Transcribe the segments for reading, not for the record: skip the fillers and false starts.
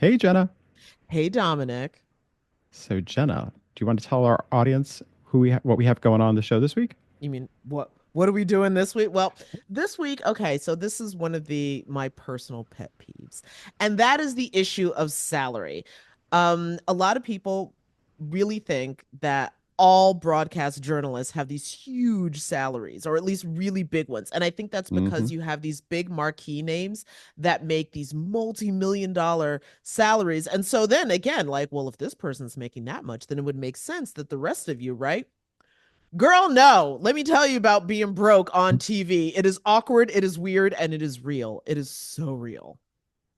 Hey, Jenna. Hey Dominic, So, Jenna, do you want to tell our audience what we have going on the show this week? you mean what are we doing this week? Well, this week, okay, so this is one of the my personal pet peeves, and that is the issue of salary. A lot of people really think that all broadcast journalists have these huge salaries, or at least really big ones. And I think that's Hmm. because you have these big marquee names that make these multi-million-dollar salaries. And so then again, like, well, if this person's making that much, then it would make sense that the rest of you, right? Girl, no. Let me tell you about being broke on TV. It is awkward, it is weird, and it is real. It is so real.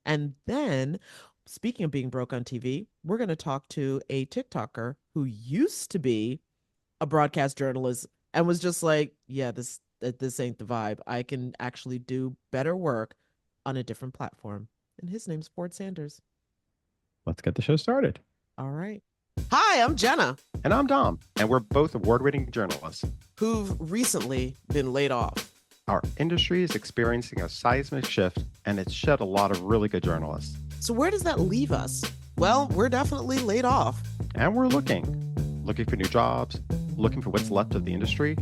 And then, speaking of being broke on TV, we're going to talk to a TikToker who used to be a broadcast journalist and was just like, yeah, this ain't the vibe. I can actually do better work on a different platform. And his name's Ford Sanders. Let's get the show started. All right. Hi, I'm Jenna, And I'm Dom, and we're both award-winning journalists. who've recently been laid off. Our industry is experiencing a seismic shift, and it's shed a lot of really good journalists. So where does that leave us? Well, we're definitely laid off. And we're looking for new jobs, looking for what's left of the industry,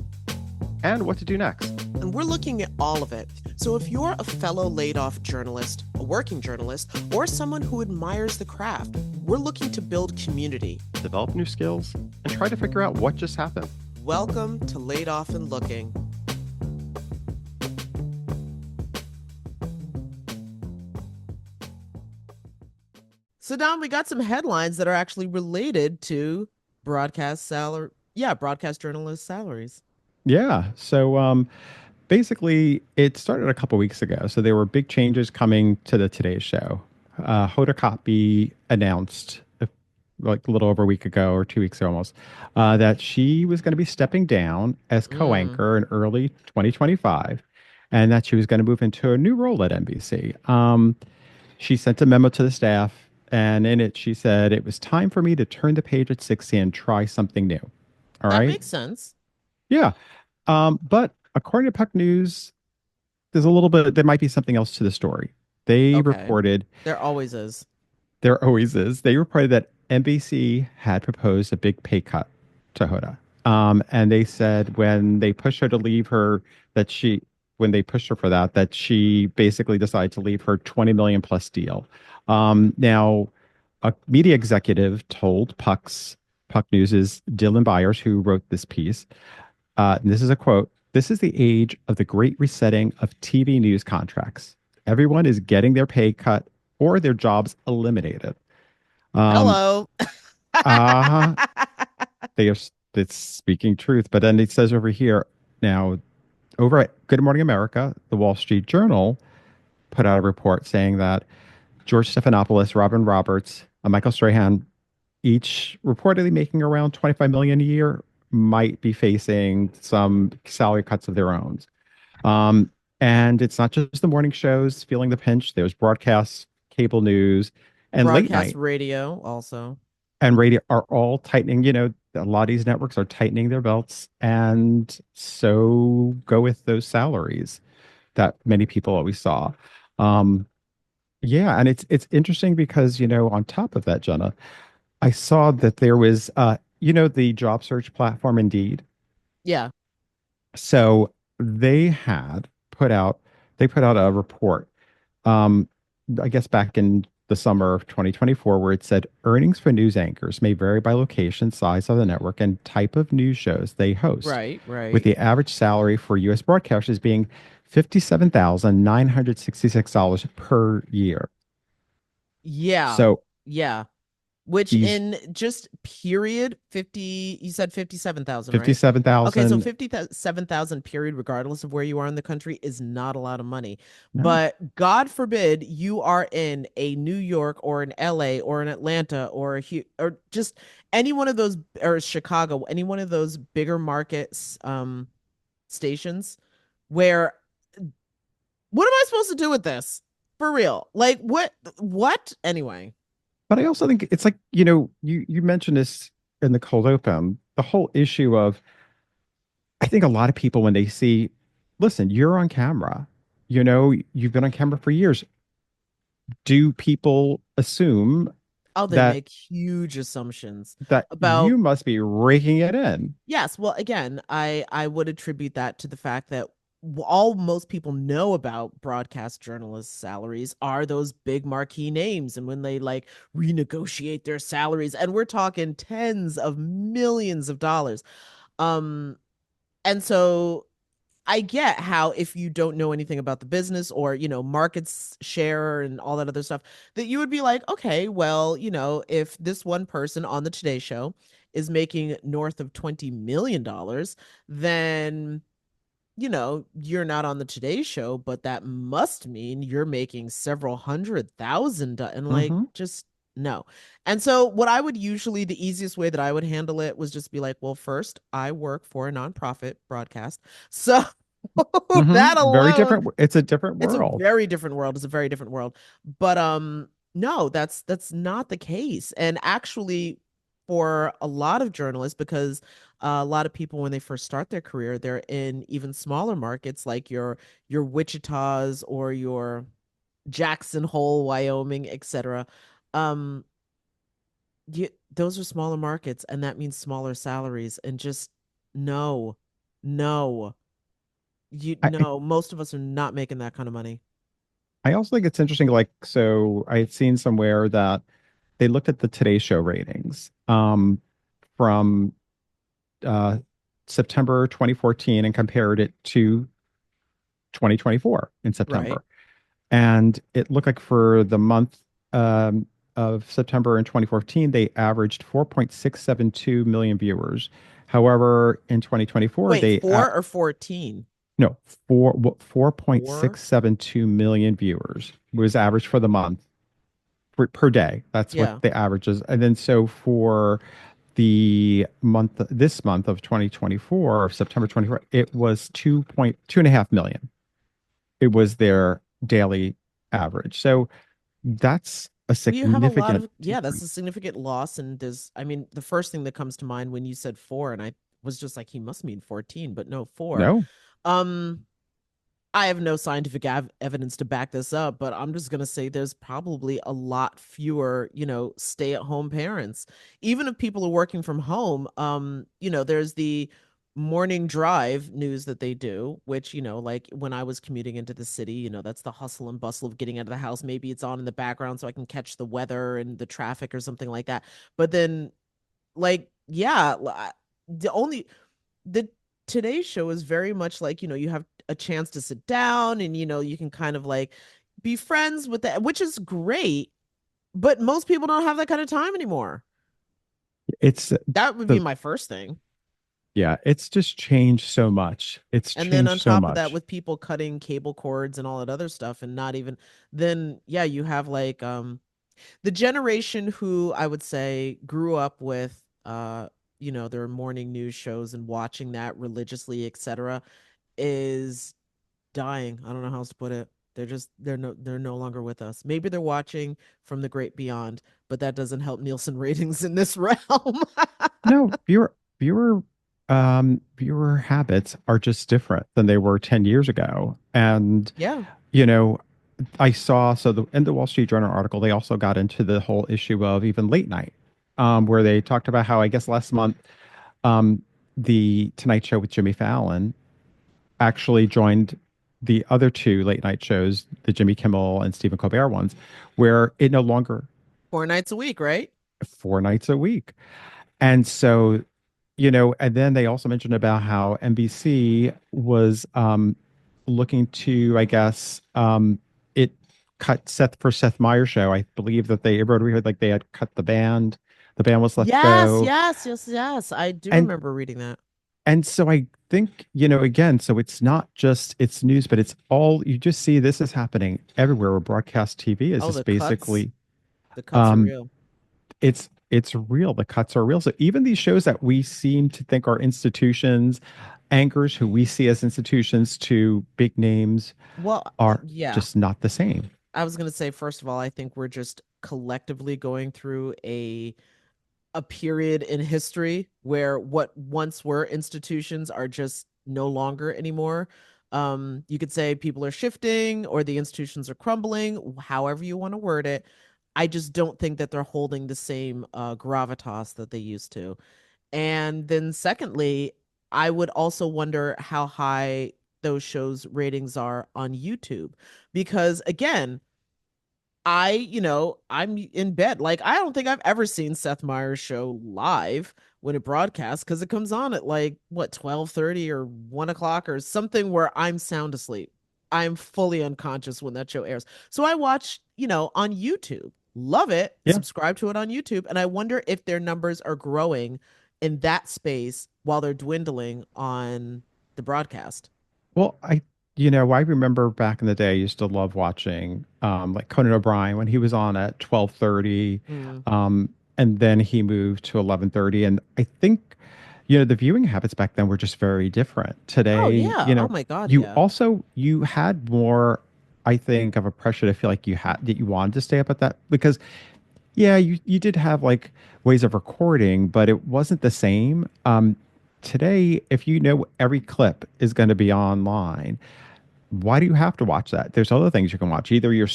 and what to do next. And we're looking at all of it. So if you're a fellow laid off journalist, a working journalist, or someone who admires the craft, we're looking to build community. Develop new skills, and try to figure out what just happened. Welcome to Laid Off and Looking. So Don, we got some headlines that are actually related to broadcast journalist salaries. Yeah. So, basically, it started a couple weeks ago. So there were big changes coming to the Today Show. Hoda Kotb announced like a little over a week ago or 2 weeks ago almost that she was going to be stepping down as Mm. co-anchor in early 2025 and that she was going to move into a new role at NBC. She sent a memo to the staff, and in it she said it was time for me to turn the page at 60 and try something new. All That right. makes sense. Yeah. But according to Puck News, there might be something else to the story. They Okay. reported, There always is. there always is, they reported that NBC had proposed a big pay cut to Hoda. And they said when they pushed her to leave her, that she, when they pushed her for that, that she basically decided to leave her 20 million plus deal. Now, a media executive told Puck News's Dylan Byers, who wrote this piece, and this is a quote. This is the age of the great resetting of TV news contracts. Everyone is getting their pay cut or their jobs eliminated. Um, Hello. uh, they are it's speaking truth. But then it says over here now, over at Good Morning America, the Wall Street Journal put out a report saying that George Stephanopoulos, Robin Roberts, and Michael Strahan, each reportedly making around 25 million a year, might be facing some salary cuts of their own. Um, and it's not just the morning shows feeling the pinch. There's broadcast, cable news, and late Broadcast night radio also. and radio are all tightening. A lot of these networks are tightening their belts, and so go with those salaries that many people always saw. Um, yeah, and it's interesting because on top of that, Jenna, I saw that there was the job search platform Indeed. Yeah. So they had put out they put out a report, um, I guess back in the summer of 2024, where it said earnings for news anchors may vary by location, size of the network, and type of news shows they host, Right, with right. the average salary for U.S. broadcasters being $57,966 per year. Yeah. So Yeah. Which these in just period 50, you said 57,000, right? fifty-seven Okay, so thousand, 57,000 period, regardless of where you are in the country, is not a lot of money. no, But God forbid you are in a New York or an LA or an Atlanta or or just any one of those, or Chicago, any one of those bigger markets stations where, what am I supposed to do with this? For real. Like what? Anyway. but I also think it's like, you mentioned this in the cold open, the whole issue of, I think a lot of people when they see, listen, you're on camera, you've been on camera for years. Do people assume Oh, they that make huge assumptions you about. must be raking it in. Yes, well, again, I would attribute that to the fact that all most people know about broadcast journalists' salaries are those big marquee names, and when they like renegotiate their salaries, and we're talking tens of millions of dollars. Um, and so I get how if you don't know anything about the business or, markets share and all that other stuff, that you would be like, okay, well, if this one person on the Today Show is making north of $20 million, then you're not on the Today Show, but that must mean you're making several hundred thousand, and like Mm-hmm. just no. And so what I would usually the easiest way that I would handle it was just be like, well, first, I work for a nonprofit broadcast. So that Mm-hmm. Very alone, different. It's a different it's a world. very different world. It's a very different world. But no, that's not the case. And actually for a lot of journalists, because a lot of people when they first start their career, they're in even smaller markets like your Wichitas or your Jackson Hole, Wyoming, etc. Um those are smaller markets, and that means smaller salaries, and just no. No. Most of us are not making that kind of money. I also think it's interesting, like, so I had seen somewhere that they looked at the Today Show ratings from uh, September 2014 and compared it to 2024 in Right. September. And it looked like for the month um, of September in 2014, they averaged 4.672 million viewers. However, in 2024, Wait, 4 or 14? no, 4? 4.672 million viewers was average for the month per day. That's what Yeah. the average is. And then so for this month of 2024, of September 24, it was 2.2.5 million. It was their daily average. So that's a Well, you have a lot significant of, yeah, that's a decrease. significant loss. And I mean, the first thing that comes to mind when you said 4, and I was just like, he must mean 14, but no, 4. No, Um, I have no scientific evidence to back this up, but I'm just going to say there's probably a lot fewer, stay-at-home parents. Even if people are working from home, there's the morning drive news that they do, which, like when I was commuting into the city, that's the hustle and bustle of getting out of the house. Maybe it's on in the background so I can catch the weather and the traffic or something like that. But then, like, yeah, the only the Today Show is very much like, you have a chance to sit down and, you can kind of like be friends with that, which is great. But most people don't have that kind of time anymore. it's That would be the my first thing. yeah, it's just changed so much. It's And then on changed so top of that, much. with people cutting cable cords and all that other stuff, and not even then, yeah, you have like the generation who I would say grew up with their morning news shows and watching that religiously, etc., is dying. I don't know how else to put it. They're no longer with us. Maybe they're watching from the great beyond, but that doesn't help Nielsen ratings in this realm. No, viewer habits are just different than they were 10 years ago. And, Yeah. you know, I saw so in the Wall Street Journal article, they also got into the whole issue of even late night, where they talked about how I guess last month, um, the Tonight Show with Jimmy Fallon actually joined the other two late night shows, the Jimmy Kimmel and Stephen Colbert ones, where it no longer 4 nights a week, right? 4 nights a week. And so, and then they also mentioned about how NBC was looking to, I guess, it cut Seth Meyers show. I believe that they wrote, we heard like they had cut the band. The band was let Yes, go. yes, yes, yes. I do And remember reading that. so I think, again, so it's not just it's news, but it's all you just see this is happening everywhere where broadcast TV is Oh, just basically the cuts are um real. it's real. The cuts are real. So even these shows that we seem to think are institutions, anchors who we see as institutions to big names Well, are yeah. just not the same. I was gonna say, first of all, I think we're just collectively going through a period in history where what once were institutions are just no longer anymore. You could say people are shifting or the institutions are crumbling, however you want to word it. I just don't think that they're holding the same gravitas that they used to. And then secondly, I would also wonder how high those shows ratings are on YouTube because again, I'm in bed. Like, I don't think I've ever seen Seth Meyers' show live when it broadcasts because it comes on at like what 12:30 or 1 o'clock or something where I'm sound asleep. I'm fully unconscious when that show airs. So I watch, on YouTube. Love it. Yeah. Subscribe to it on YouTube. And I wonder if their numbers are growing in that space while they're dwindling on the broadcast. Well, I remember back in the day, I used to love watching like Conan O'Brien when he was on at 12:30, Mm. and then he moved to 11:30. And I think, the viewing habits back then were just very different. Oh Today, yeah. Oh my God, you yeah. also you had more, I think, of a pressure to feel like you wanted to stay up at that because yeah, you did have like ways of recording, but it wasn't the same. Today, if you know every clip is going to be online, why do you have to watch that? There's other things you can watch. Either you're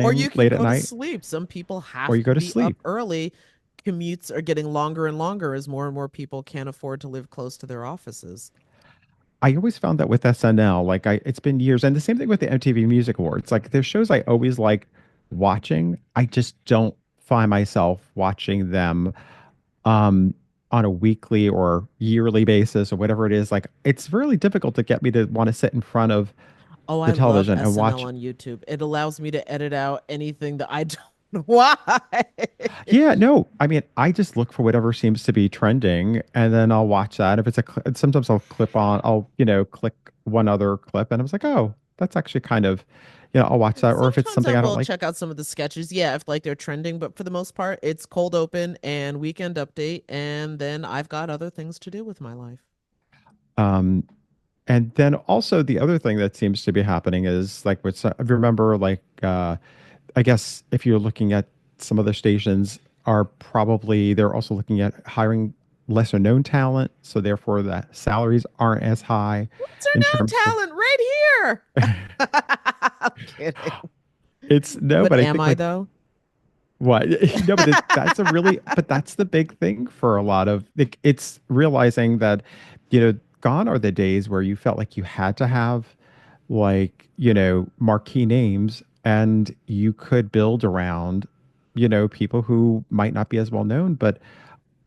Or scrolling you can late at go to night sleep. Some people or have you to go to be up sleep. early. Commutes are getting longer and longer as more and more people can't afford to live close to their offices. I always found that with SNL, like it's been years, and the same thing with the MTV Music Awards. Like there's shows I always like watching. I just don't find myself watching them um on a weekly or yearly basis or whatever it is. Like it's really difficult to get me to want to sit in front of Oh, the I love television and SNL watch. on YouTube. It allows me to edit out anything that I don't know why. Yeah, no, I mean, I just look for whatever seems to be trending and then I'll watch that. If it's sometimes I'll click one other clip and I was like, oh, that's actually kind of, I'll watch that. Or if it's Sometimes I something I don't will like, check out some of the sketches. Yeah, if like they're trending, but for the most part, it's cold open and weekend update, and then I've got other things to do with my life. um, and then also the other thing that seems to be happening is like, what's, I remember like, I guess if you're looking at some other stations are probably they're also looking at hiring lesser known talent, so therefore the salaries aren't as high What's her in known terms of talent right here? I'm kidding. it's no, But but I am think I like though? what no, but that's a really but that's the big thing for a lot of like it's realizing that gone are the days where you felt like you had to have like marquee names and you could build around people who might not be as well known but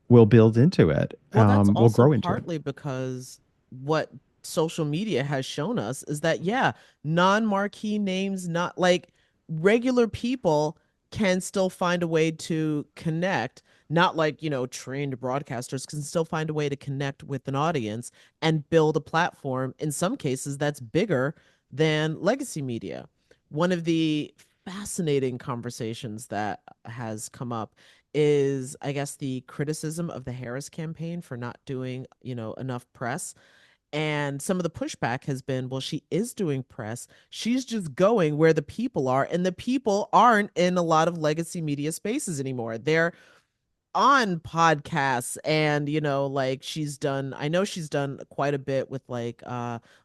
will build into it, Well, that's will also grow into it. partly because what social media has shown us is that, yeah, non-marquee names, not like regular people can still find a way to connect, not like, trained broadcasters can still find a way to connect with an audience and build a platform in some cases that's bigger than legacy media. One of the fascinating conversations that has come up is I guess the criticism of the Harris campaign for not doing, enough press. And some of the pushback has been, well, she is doing press. She's just going where the people are, and the people aren't in a lot of legacy media spaces anymore. They're on podcasts and like I know she's done quite a bit with like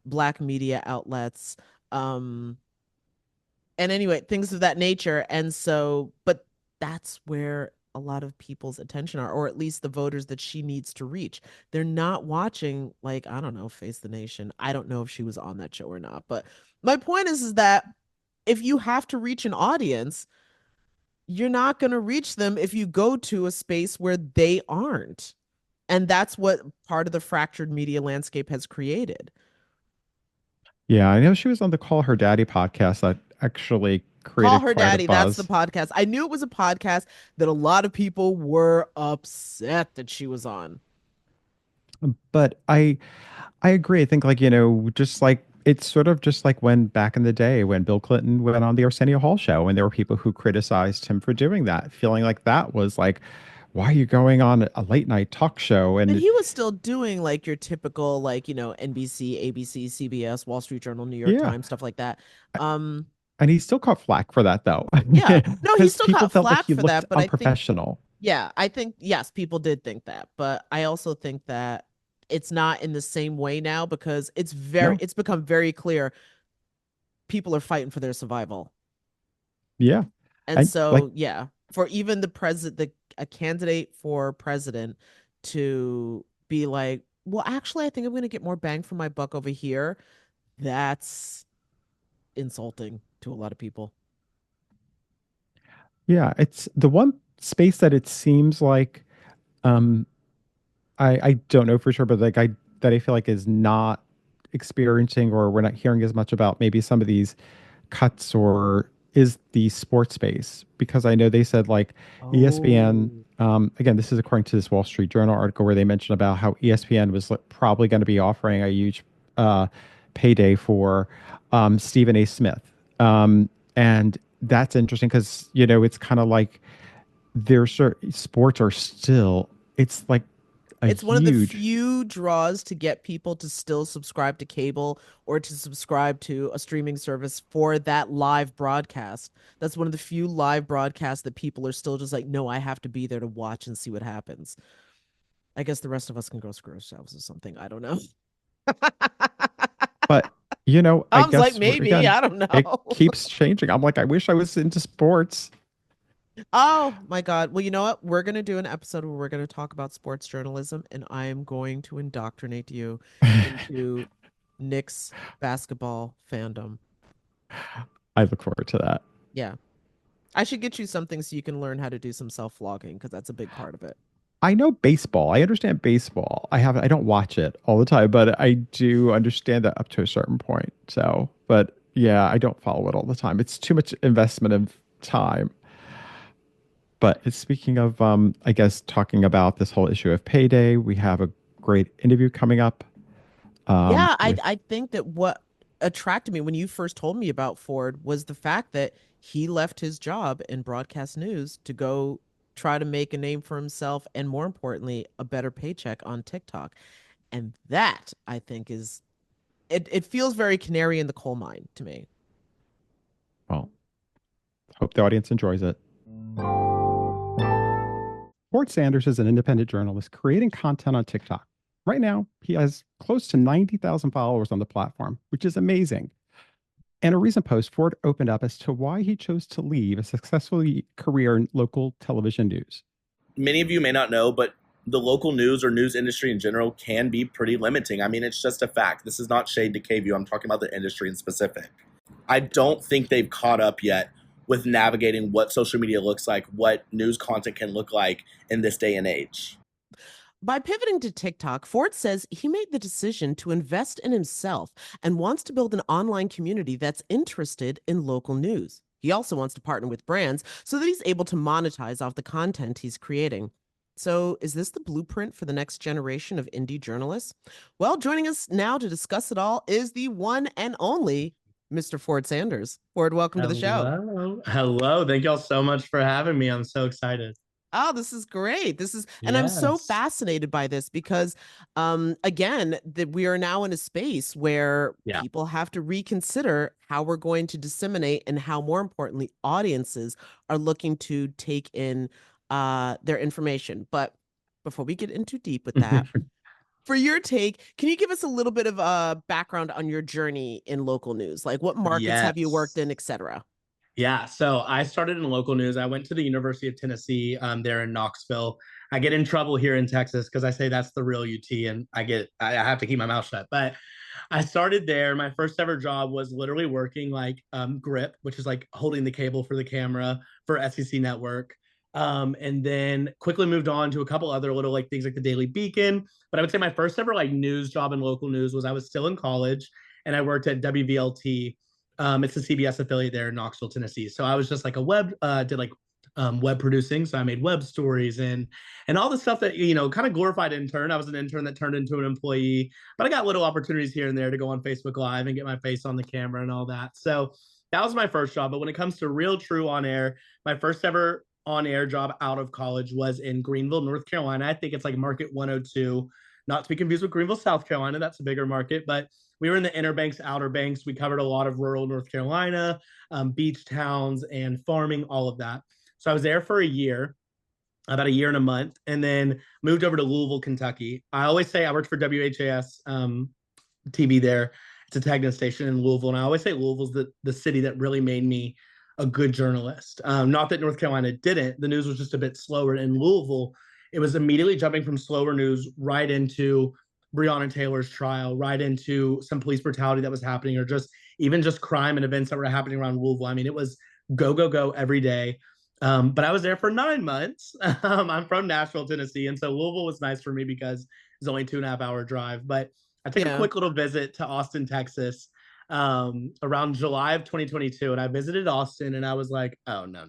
black media outlets, um and anyway, things of that nature. And so, but that's where a lot of people's attention are, or at least the voters that she needs to reach. They're not watching, like, I don't know, Face the Nation. I don't know if she was on that show or not. But my point is that if you have to reach an audience, you're not going to reach them if you go to a space where they aren't. And that's what part of the fractured media landscape has created. Yeah, I know she was on the Call Her Daddy podcast that actually Call created Her quite a Daddy. That's the buzz. podcast. I knew it was a podcast that a lot of people were upset that she was on. But I agree. I think like, just like it's sort of just like when back in the day when Bill Clinton went on the Arsenio Hall show and there were people who criticized him for doing that, feeling like that was like, why are you going on a late night talk show? But And he was still doing like your typical, like, NBC, ABC, CBS, Wall Street Journal, New York yeah, Times, stuff like that. Um, and he still caught flack for that though, yeah. No, he because still people caught felt like flack he for looked that, but I think, unprofessional. yeah, I think, yes, people did think that. But I also think that it's not in the same way now because No, it's become very clear people are fighting for their survival. yeah, And and like so, yeah. for even the president, a candidate for president to be like, well, actually, I think I'm going to get more bang for my buck over here. That's insulting to a lot of people. Yeah, it's the one space that it seems like um I don't know for sure, but like I feel like is not experiencing or we're not hearing as much about maybe some of these cuts or is the sports space because I know they said like ESPN. Oh, Again, this is according to this Wall Street Journal article where they mentioned about how ESPN was probably going to be offering a huge uh, payday for Stephen A. Smith, and that's interesting because it's kind of like their sports are still it's like a it's one of the huge. few draws to get people to still subscribe to cable or to subscribe to a streaming service for that live broadcast. That's one of the few live broadcasts that people are still just like, no, I have to be there to watch and see what happens. I guess the rest of us can go screw ourselves or something. I don't know. But I I was like, guess maybe, again, I don't it know. keeps changing. I'm like, I wish I was into sports. Oh my God. Well, you know what? We're going to do an episode where we're going to talk about sports journalism, and I am going to indoctrinate you into Knicks basketball fandom. I look forward to that. Yeah. I should get you something so you can learn how to do some self-vlogging because that's a big part of it. I know baseball. I understand baseball. I don't watch it all the time, but I do understand that up to a certain point. So, but yeah, I don't follow it all the time. It's too much investment of time. But speaking of, I guess talking about this whole issue of payday, we have a great interview coming up Yeah, I with. I think that what attracted me when you first told me about Ford was the fact that he left his job in broadcast news to go try to make a name for himself and more importantly, a better paycheck on TikTok. And that I think is it feels very canary in the coal mine to me. Well, hope the audience enjoys it. Fort Sanders is an independent journalist creating content on TikTok. Right now, he has close to 90,000 followers on the platform, which is amazing. In a recent post, Ford opened up as to why he chose to leave a successful career in local television news. Many of you may not know, but the local news or news industry in general can be pretty limiting. I mean, it's just a fact. This is not shade to KVU. I'm talking about the industry in specific. I don't think they've caught up yet with navigating what social media looks like, what news content can look like in this day and age. By pivoting to TikTok, Ford says he made the decision to invest in himself and wants to build an online community that's interested in local news. He also wants to partner with brands so that he's able to monetize off the content he's creating. So, is this the blueprint for the next generation of indie journalists? Well, joining us now to discuss it all is the one and only Mr. Ford Sanders. Ford, welcome to the show. Hello. Hello. Thank y'all so much for having me. I'm so excited. Oh, this is great. And I'm so Yes. fascinated by this because, again, that we are now in a space where Yeah. people have to reconsider how we're going to disseminate and how, more importantly, audiences are looking to take in their information. But before we get into deep with that, for your take, can you give us a little bit of a background on your journey in local news? Like what markets have you worked Yes. in, et cetera? Yeah, so I started in local news. I went to the University of Tennessee there in Knoxville. I get in trouble here in Texas because I say that's the real UT, and I have to keep my mouth shut. But I started there. My first ever job was literally working like grip, which is like holding the cable for the camera for SEC Network. And then quickly moved on to a couple other little like things like the Daily Beacon. But I would say my first ever like news job in local news was I was still in college and I worked at WVLT. It's a CBS affiliate there in Knoxville, Tennessee. So I was just like a did like web producing. So I made web stories and all the stuff that kind of glorified intern. I was an intern that turned into an employee, but I got little opportunities here and there to go on Facebook Live and get my face on the camera and all that. So that was my first job. But when it comes to real true on air, my first ever on air job out of college was in Greenville, North Carolina. I think it's like Market 102, not to be confused with Greenville, South Carolina. That's a bigger market, but we were in the inner banks, outer banks. We covered a lot of rural North Carolina, beach towns, and farming, all of that. So I was there for a year, about a year and a month, and then moved over to Louisville, Kentucky. I always say I worked for WHAS TV there. It's a Tegna station in Louisville, and I always say Louisville's the city that really made me a good journalist. Not that North Carolina didn't. The news was just a bit slower. In Louisville, it was immediately jumping from slower news right into Breonna Taylor's trial, right into some police brutality that was happening, or just even just crime and events that were happening around Louisville. I mean, it was go, go, go every day. But I was there for 9 months. I'm from Nashville, Tennessee. And so Louisville was nice for me because it's only 2.5 hour drive. But I took a quick little visit to Austin, Texas, around July of 2022. And I visited Austin and I was like, oh, no.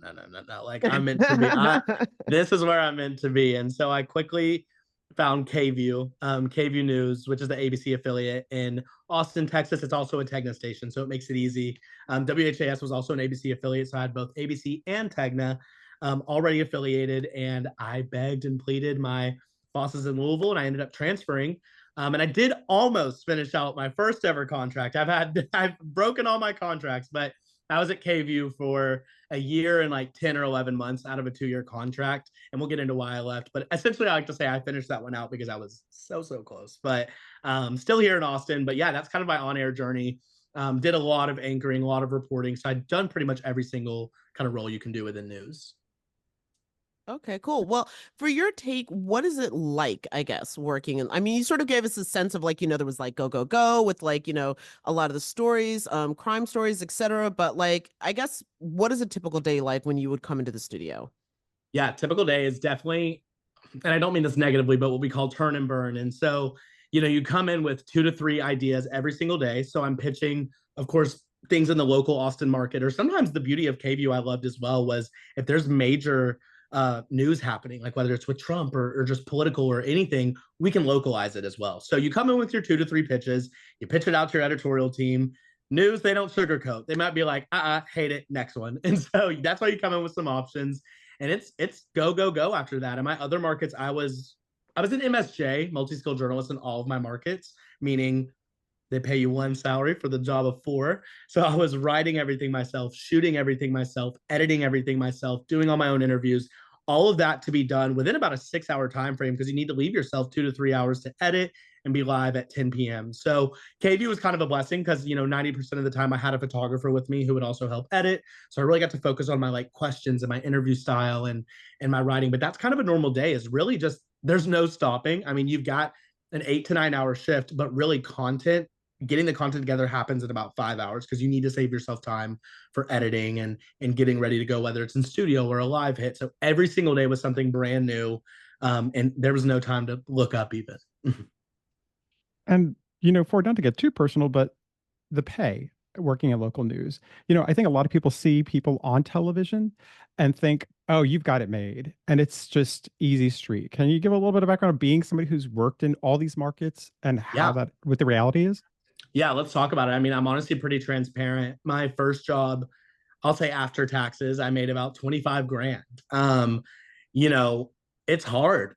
Like, I'm meant to be. This is where I'm meant to be. And so I quickly found KVUE News, which is the ABC affiliate in Austin, Texas. It's also a Tegna station, so it makes it easy. WHAS was also an ABC affiliate, so I had both ABC and Tegna already affiliated, and I begged and pleaded my bosses in Louisville, and I ended up transferring. And I did almost finish out my first ever contract. I've broken all my contracts, but I was at KVUE for a year and like 10 or 11 months out of a 2-year contract. And we'll get into why I left. But essentially, I like to say I finished that one out because I was so close. But still here in Austin. But yeah, that's kind of my on-air journey. Did a lot of anchoring, a lot of reporting. So I've done pretty much every single kind of role you can do within news. Okay, cool. Well, for your take, what is it like, I guess, working in, I mean, you sort of gave us a sense of like, there was like go, go, go with like, a lot of the stories, crime stories, etc. But like, I guess, what is a typical day like when you would come into the studio? Yeah, typical day is definitely, and I don't mean this negatively, but what we call turn and burn. And so, you come in with 2 to 3 ideas every single day. So I'm pitching, of course, things in the local Austin market, or sometimes the beauty of KVUE I loved as well was if there's major news happening, like whether it's with Trump or just political or anything, we can localize it as well. So you come in with your 2 to 3 pitches, you pitch it out to your editorial team. News, they don't sugarcoat. They might be like, hate it, next one. And so that's why you come in with some options. And it's go, go, go after that. In my other markets, I was an MSJ, multi-skilled journalist in all of my markets, meaning they pay you 1 salary for the job of 4. So I was writing everything myself, shooting everything myself, editing everything myself, doing all my own interviews, all of that to be done within about a 6-hour time frame because you need to leave yourself 2 to 3 hours to edit and be live at 10 p.m. So KVUE was kind of a blessing because 90% of the time I had a photographer with me who would also help edit. So I really got to focus on my like questions and my interview style and my writing. But that's kind of a normal day is really just there's no stopping. I mean, you've got an 8 to 9 hour shift, but really getting the content together happens in about 5 hours because you need to save yourself time for editing and getting ready to go, whether it's in studio or a live hit. So every single day was something brand new. And there was no time to look up even. And, for not to get too personal, but the pay working in local news, I think a lot of people see people on television and think, oh, you've got it made. And it's just easy street. Can you give a little bit of background of being somebody who's worked in all these markets and how what the reality is? Yeah, let's talk about it. I mean, I'm honestly pretty transparent. My first job, I'll say after taxes, I made about 25 grand. It's hard.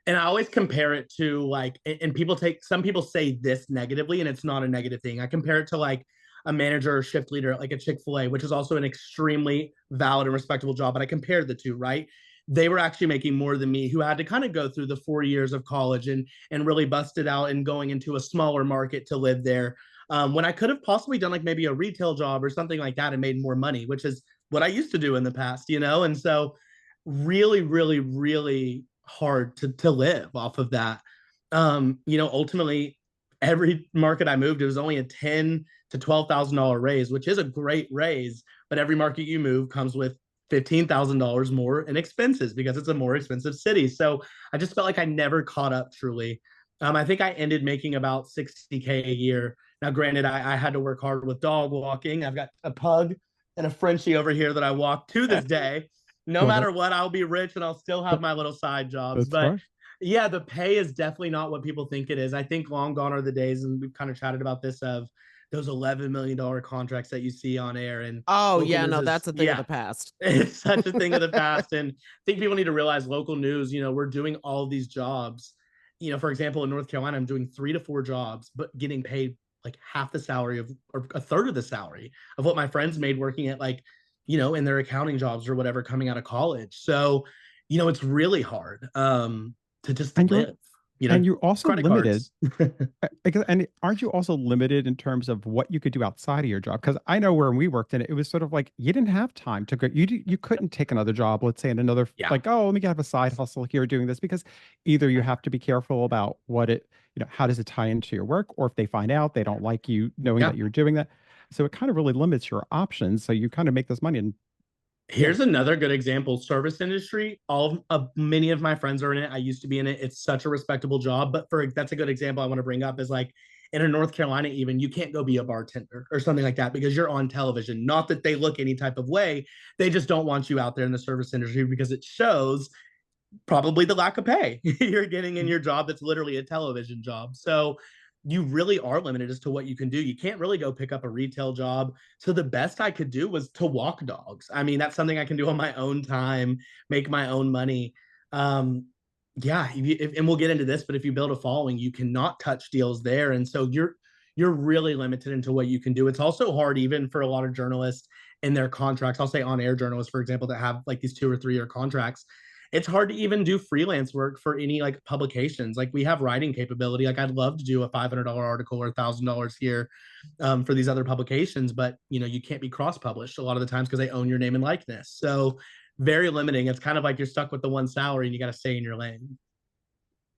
And I always compare it to like, and some people say this negatively, and it's not a negative thing. I compare it to like a manager or shift leader, like a Chick-fil-A, which is also an extremely valid and respectable job. But I compared the two, right? They were actually making more than me, who had to kind of go through the 4 years of college and really bust it out and going into a smaller market to live there. When I could have possibly done like maybe a retail job or something like that and made more money, which is what I used to do in the past, And so really, really, really hard to live off of that. Ultimately, every market I moved, it was only a $10,000 to $12,000 raise, which is a great raise. But every market you move comes with $15,000 more in expenses because it's a more expensive city. So I just felt like I never caught up truly. I think I ended making about $60K a year. Now, granted, I had to work hard with dog walking. I've got a pug and a Frenchie over here that I walk to this day. No matter what, I'll be rich and I'll still have my little side jobs. But yeah, the pay is definitely not what people think it is. I think long gone are the days, and we've kind of chatted about this, of those $11 million contracts that you see on air. And that's a thing of the past. It's such a thing of the past. And I think people need to realize local news, we're doing all these jobs. For example, in North Carolina, I'm doing 3 to 4 jobs, but getting paid like half the salary or a third of the salary of what my friends made working at in their accounting jobs or whatever coming out of college. So, it's really hard to just live. And you're also credit limited. cards. And aren't you also limited in terms of what you could do outside of your job? Because I know where we worked, and it was sort of like you didn't have time to go. You couldn't take another job, let's say, in another Yeah. like, oh, let me have a side hustle here doing this, because either you have to be careful about what it, how does it tie into your work, or if they find out, they don't like you knowing Yeah. that you're doing that. So it kind of really limits your options. So you kind of make this money, and Here's another good example. Service industry. Many of my friends are in it. I used to be in it. It's such a respectable job. But that's a good example I want to bring up is like in North Carolina, even you can't go be a bartender or something like that because you're on television. Not that they look any type of way. They just don't want you out there in the service industry because it shows probably the lack of pay you're getting in your job that's literally a television job. So you really are limited as to what you can do. You can't really go pick up a retail job. So the best I could do was to walk dogs. I mean, that's something I can do on my own time, make my own money. Yeah, and we'll get into this, but if you build a following, you cannot touch deals there. And so you're really limited into what you can do. It's also hard even for a lot of journalists in their contracts. I'll say on-air journalists, for example, that have like these 2 or 3 year contracts. It's hard to even do freelance work for any like publications. Like we have writing capability. Like I'd love to do a $500 article or $1,000 here for these other publications, but you can't be cross-published a lot of the times because they own your name and likeness. So very limiting. It's kind of like you're stuck with the one salary and you got to stay in your lane.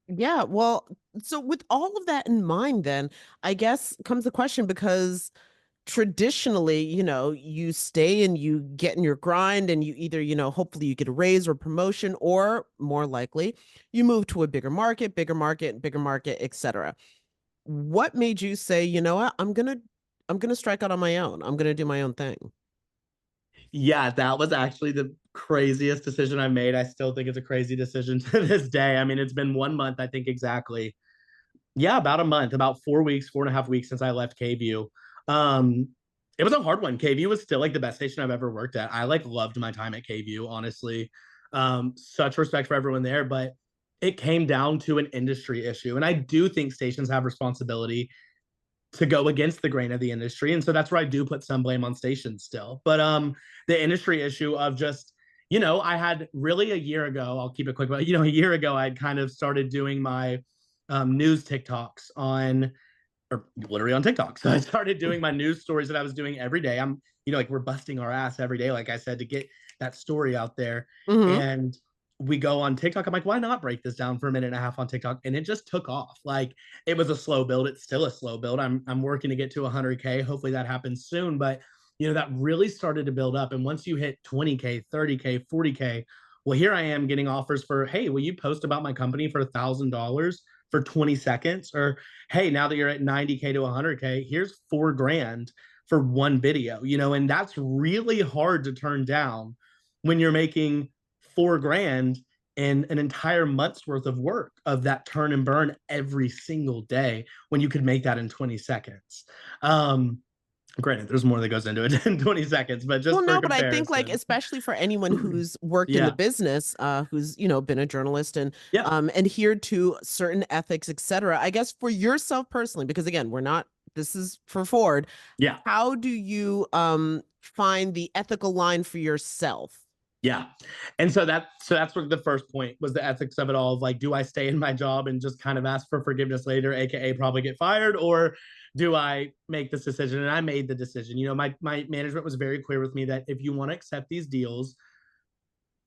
Yeah, well, so with all of that in mind, then I guess comes the question because traditionally, you stay and you get in your grind and you either, hopefully you get a raise or promotion, or more likely you move to a bigger market, etc. What made you say, what, I'm gonna strike out on my own. I'm gonna do my own thing. Yeah, that was actually the craziest decision I made. I still think it's a crazy decision to this day. I mean, it's been 1 month, I think exactly. Yeah, about a month, about 4 weeks, 4.5 weeks since I left KVU. Um, it was a hard one. KVU was still like the best station I've ever worked at. I like loved my time at KVU, honestly. Such respect for everyone there, but it came down to an industry issue. And I do think stations have responsibility to go against the grain of the industry. And so that's where I do put some blame on stations still. But the industry issue of just, I had really a year ago, I'll keep it quick, but a year ago I'd kind of started doing my news TikToks or literally on TikTok. So I started doing my news stories that I was doing every day. I'm, like we're busting our ass every day, like I said, to get that story out there. Mm-hmm. And we go on TikTok. I'm like, why not break this down for a minute and a half on TikTok? And it just took off. Like it was a slow build. It's still a slow build. I'm working to get to 100K. Hopefully that happens soon. But that really started to build up. And once you hit 20K, 30K, 40K, well, here I am getting offers for, hey, will you post about my company for $1,000 for 20 seconds? Or hey, now that you're at 90K to 100K, here's $4,000 for one video. And that's really hard to turn down when you're making $4,000 and an entire month's worth of work of that turn and burn every single day when you could make that in 20 seconds. Granted, there's more that goes into it in 20 seconds, but just But I think like, especially for anyone who's worked in the business, who's, been a journalist and adhered to certain ethics, etc. I guess for yourself personally, because again, this is for Ford. Yeah. How do you find the ethical line for yourself? Yeah. And so that's where the first point was, the ethics of it all, of like, do I stay in my job and just kind of ask for forgiveness later, aka probably get fired, or do I make this decision? And I made the decision. My management was very clear with me that if you want to accept these deals,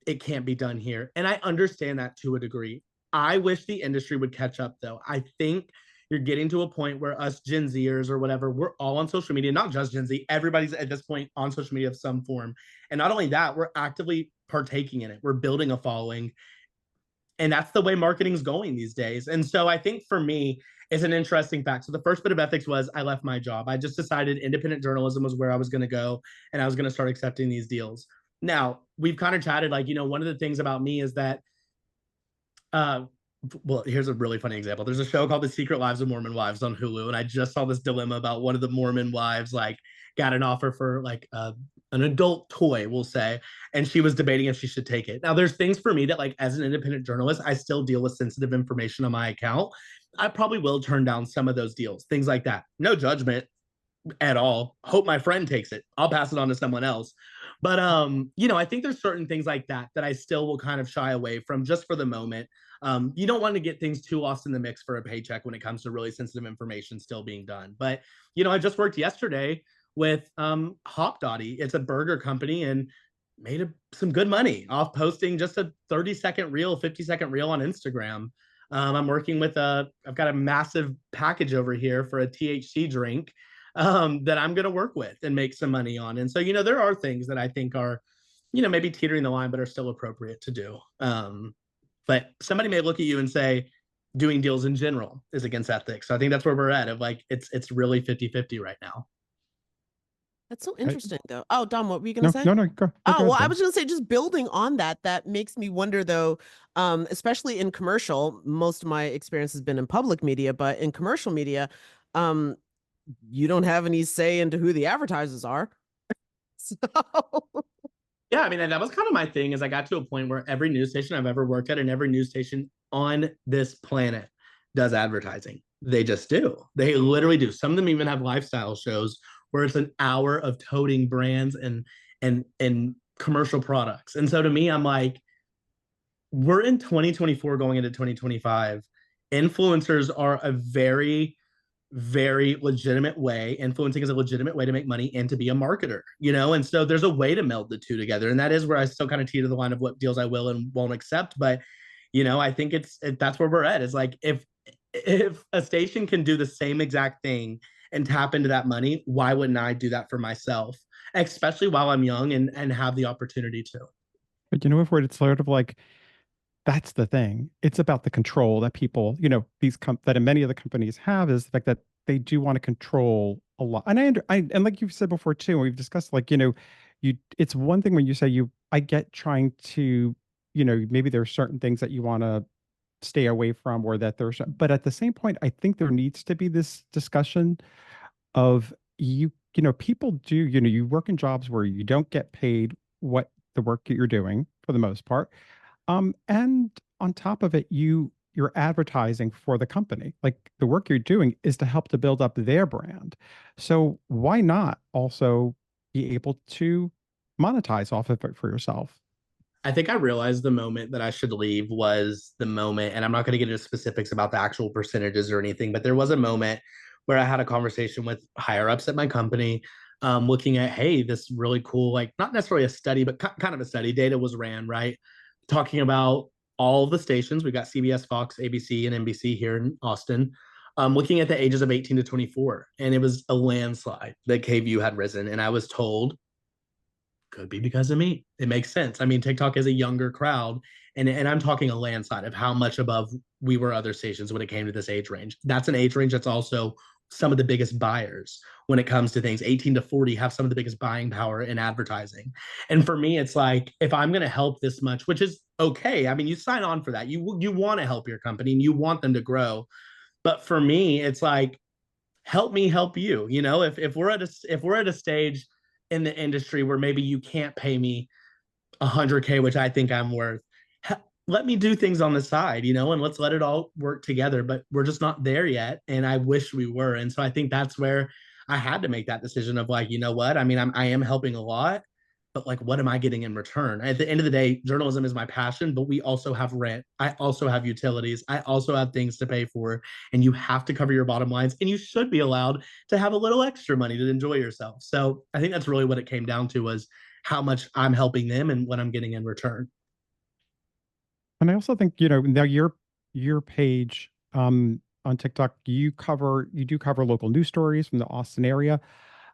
it can't be done here. And I understand that to a degree. I wish the industry would catch up though. I think you're getting to a point where us Gen Zers or whatever, we're all on social media, not just Gen Z. Everybody's at this point on social media of some form. And not only that, we're actively partaking in it. We're building a following. And that's the way marketing's going these days. And so I think for me, it's an interesting fact. So the first bit of ethics was I left my job. I just decided independent journalism was where I was going to go, and I was going to start accepting these deals. Now, we've kind of chatted, like, one of the things about me is that, well, here's a really funny example. There's a show called The Secret Lives of Mormon Wives on Hulu, and I just saw this dilemma about one of the Mormon wives, like, got an offer for, like, an adult toy, we'll say, and she was debating if she should take it. Now, there's things for me that, like, as an independent journalist, I still deal with sensitive information on my account. I probably will turn down some of those deals, things like that. No judgment at all. Hope my friend takes it. I'll pass it on to someone else. But you know, I think there's certain things like that that I still will kind of shy away from just for the moment. You don't want to get things too lost in the mix for a paycheck when it comes to really sensitive information still being done. But you know, I just worked yesterday with Hop. It's a burger company and made some good money off posting just a 30-second reel, 50-second reel on Instagram. I'm working with I've got a massive package over here for a THC drink that I'm going to work with and make some money on. And so, you know, there are things that I think are, you know, maybe teetering the line, but are still appropriate to do. But somebody may look at you and say, doing deals in general is against ethics. So I think that's where we're at. Of like, it's really 50-50 right now. That's so interesting, though. Oh, Dom, what were you going to No, say? no, no. Go Oh, ahead, well, I Jen. was going to say, just building on that, that makes me wonder, though, especially in commercial, most of my experience has been in public media, but in commercial media, um, you don't have any say into who the advertisers are. So, Yeah, I mean, and that was kind of my thing is I got to a point where every news station I've ever worked at and every news station on this planet does advertising. They just do. They literally do. Some of them even have lifestyle shows where it's an hour of toting brands and commercial products. And so to me, I'm like, we're in 2024 going into 2025. Influencers are a very legitimate way. Influencing is a legitimate way to make money and to be a marketer, you know? And so there's a way to meld the two together. And that is where I still kind of teeter the line of what deals I will and won't accept. But, you know, I think that's where we're at. Is like, if a station can do the same exact thing and tap into that money, why wouldn't I do that for myself? Especially while I'm young and have the opportunity to. But you know, if it's sort of like, that's the thing. It's about the control that people, you know, that many of the companies have is the fact that they do want to control a lot. And and like you've said before too, and we've discussed, like, you know, it's one thing when you say I get trying to, you know, maybe there are certain things that you want to stay away from, or that but at the same point, I think there needs to be this discussion of you know, people do, you know, you work in jobs where you don't get paid what the work that you're doing for the most part. And on top of it, you're advertising for the company. Like, the work you're doing is to help to build up their brand. So why not also be able to monetize off of it for yourself? I think I realized the moment that I should leave was the moment, and I'm not going to get into specifics about the actual percentages or anything, but there was a moment where I had a conversation with higher ups at my company, looking at, hey, this really cool, like not necessarily a study, but kind of a study. Data was ran, right? Talking about all of the stations. We've got CBS, Fox, ABC, and NBC here in Austin, looking at the ages of 18 to 24. And it was a landslide that KVU had risen. And I was told, could be because of me. It makes sense. I mean, TikTok is a younger crowd, and I'm talking a landslide of how much above we were other stations when it came to this age range. That's an age range that's also some of the biggest buyers when it comes to things. 18 to 40 have some of the biggest buying power in advertising. And for me, it's like, if I'm going to help this much, which is okay. I mean, you sign on for that. You want to help your company and you want them to grow. But for me, it's like, help me help you. You know, if we're at a stage in the industry where maybe you can't pay me 100K, which I think I'm worth, let me do things on the side, you know, and let's let it all work together. But we're just not there yet, and I wish we were. And so I think that's where I had to make that decision of like, you know what, I mean, I am helping a lot, but like, what am I getting in return? At the end of the day, journalism is my passion, but we also have rent. I also have utilities. I also have things to pay for, and you have to cover your bottom lines, and you should be allowed to have a little extra money to enjoy yourself. So I think that's really what it came down to, was how much I'm helping them and what I'm getting in return. And I also think, you know, now your page on TikTok, you do cover local news stories from the Austin area.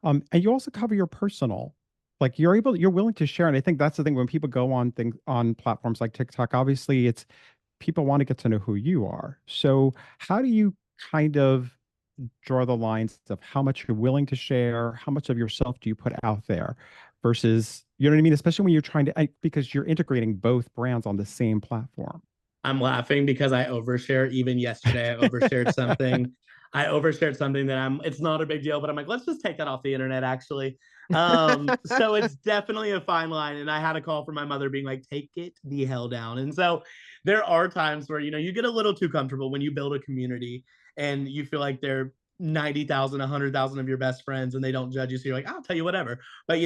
And you also cover your personal, like you're willing to share. And I think that's the thing when people go on things on platforms like TikTok, obviously it's people want to get to know who you are. So how do you kind of draw the lines of how much you're willing to share, how much of yourself do you put out there versus, you know what I mean? Especially when you're trying to, because you're integrating both brands on the same platform. I'm laughing because I overshare. Even yesterday, I overshared something. I overshared something that it's not a big deal, but I'm like, let's just take that off the internet, actually. So it's definitely a fine line. And I had a call from my mother being like, take it the hell down. And so there are times where, you know, you get a little too comfortable when you build a community and you feel like they're 90,000, 100,000 of your best friends and they don't judge you. So you're like, I'll tell you whatever. But,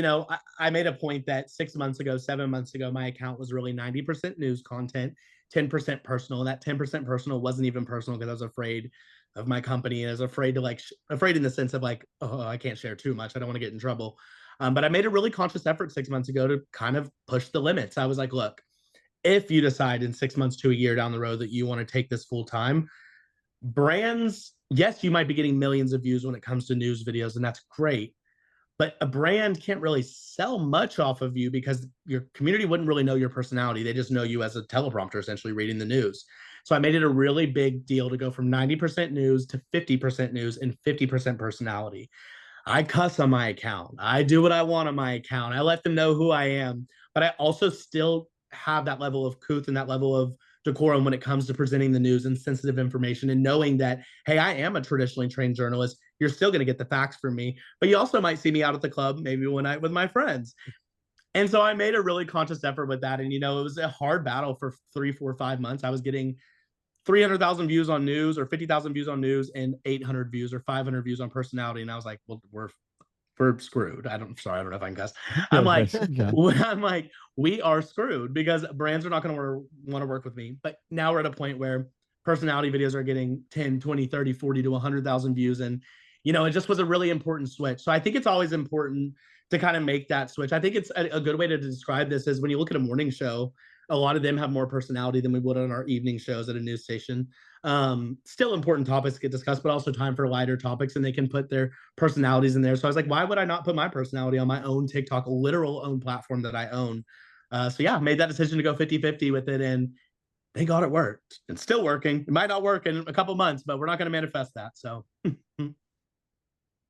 I made a point that 6 months ago, 7 months ago, my account was really 90% news content, 10% personal. And that 10% personal wasn't even personal because I was afraid of my company. And I was afraid to afraid in the sense of oh, I can't share too much. I don't want to get in trouble. But I made a really conscious effort 6 months ago to kind of push the limits. I was like, look, if you decide in 6 months to a year down the road that you want to take this full time, brands, yes, you might be getting millions of views when it comes to news videos, and that's great. But a brand can't really sell much off of you because your community wouldn't really know your personality. They just know you as a teleprompter, essentially reading the news. So I made it a really big deal to go from 90% news to 50% news and 50% personality. I cuss on my account. I do what I want on my account. I let them know who I am, but I also still have that level of couth and that level of decorum when it comes to presenting the news and sensitive information and knowing that, hey, I am a traditionally trained journalist. You're still going to get the facts from me, but you also might see me out at the club, maybe one night with my friends. And so I made a really conscious effort with that. And, it was a hard battle for 3, 4, 5 months. I was getting 300,000 views on news or 50,000 views on news and 800 views or 500 views on personality. And I was like, well, we're screwed. I don't know if I can cuss. I'm like, we are screwed because brands are not going to want to work with me. But now we're at a point where personality videos are getting 10, 20, 30, 40 to 100,000 views. And, it just was a really important switch. So I think it's always important to kind of make that switch. I think it's a good way to describe this is when you look at a morning show, a lot of them have more personality than we would on our evening shows at a news station. Still important topics to get discussed, but also time for lighter topics, and they can put their personalities in there. So I was like, why would I not put my personality on my own TikTok, literal own platform that I own? So yeah, made that decision to go 50-50 with it, and thank God it worked. It's still working. It might not work in a couple months, but we're not going to manifest that. So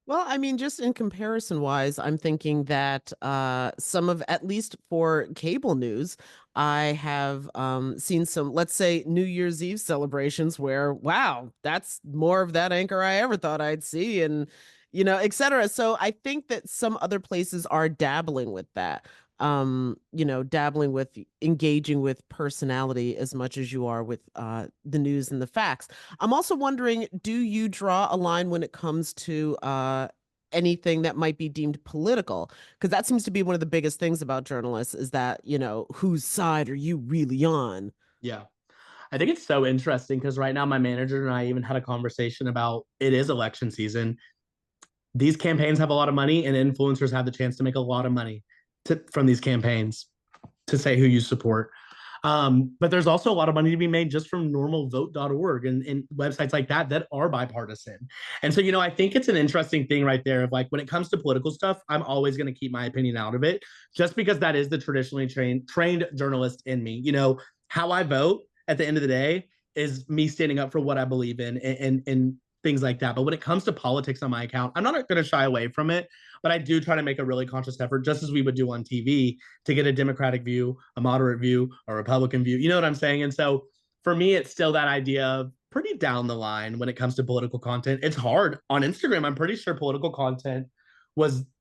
Well, I mean, just in comparison wise, I'm thinking that some of, at least for cable news, I have seen some, let's say, New Year's Eve celebrations where, wow, that's more of that anchor I ever thought I'd see, and, et cetera. So I think that some other places are dabbling with that. Dabbling with engaging with personality as much as you are with the news and the facts. I'm also wondering, do you draw a line when it comes to anything that might be deemed political? Because that seems to be one of the biggest things about journalists is that, whose side are you really on? yeah. I think it's so interesting because right now my manager and I even had a conversation about it is election season. These campaigns have a lot of money and influencers have the chance to make a lot of money from these campaigns to say who you support. But there's also a lot of money to be made just from normal vote.org and websites like that are bipartisan. And so, I think it's an interesting thing right there of when it comes to political stuff, I'm always going to keep my opinion out of it just because that is the traditionally trained journalist in me. How I vote at the end of the day is me standing up for what I believe in and things like that. But when it comes to politics on my account, I'm not going to shy away from it, but I do try to make a really conscious effort, just as we would do on TV, to get a Democratic view, a moderate view, a Republican view. You know what I'm saying? And so for me, it's still that idea of pretty down the line when it comes to political content. It's hard on Instagram. I'm pretty sure political content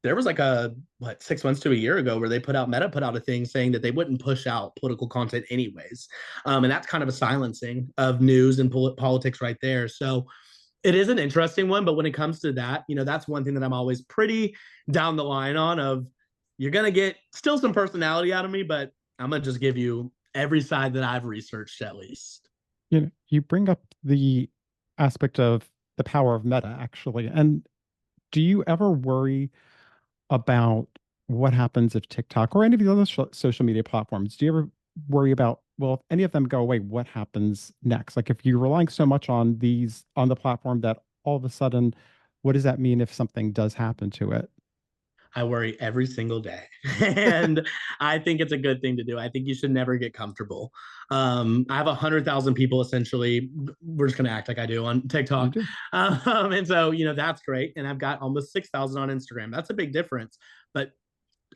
there was 6 months to a year ago where Meta put out a thing saying that they wouldn't push out political content anyways. And that's kind of a silencing of news and politics right there. So it is an interesting one, but when it comes to that, that's one thing that I'm always pretty down the line on of you're going to get still some personality out of me, but I'm going to just give you every side that I've researched at least. You bring up the aspect of the power of Meta, actually. And do you ever worry about what happens if TikTok or any of the other social media platforms, do you ever worry about, well, if any of them go away, what happens next? Like if you're relying so much on the platform that all of a sudden, what does that mean if something does happen to it? I worry every single day. And I think it's a good thing to do. I think you should never get comfortable. I have 100,000 people essentially. We're just going to act like I do on TikTok. And so, that's great. And I've got almost 6,000 on Instagram. That's a big difference. But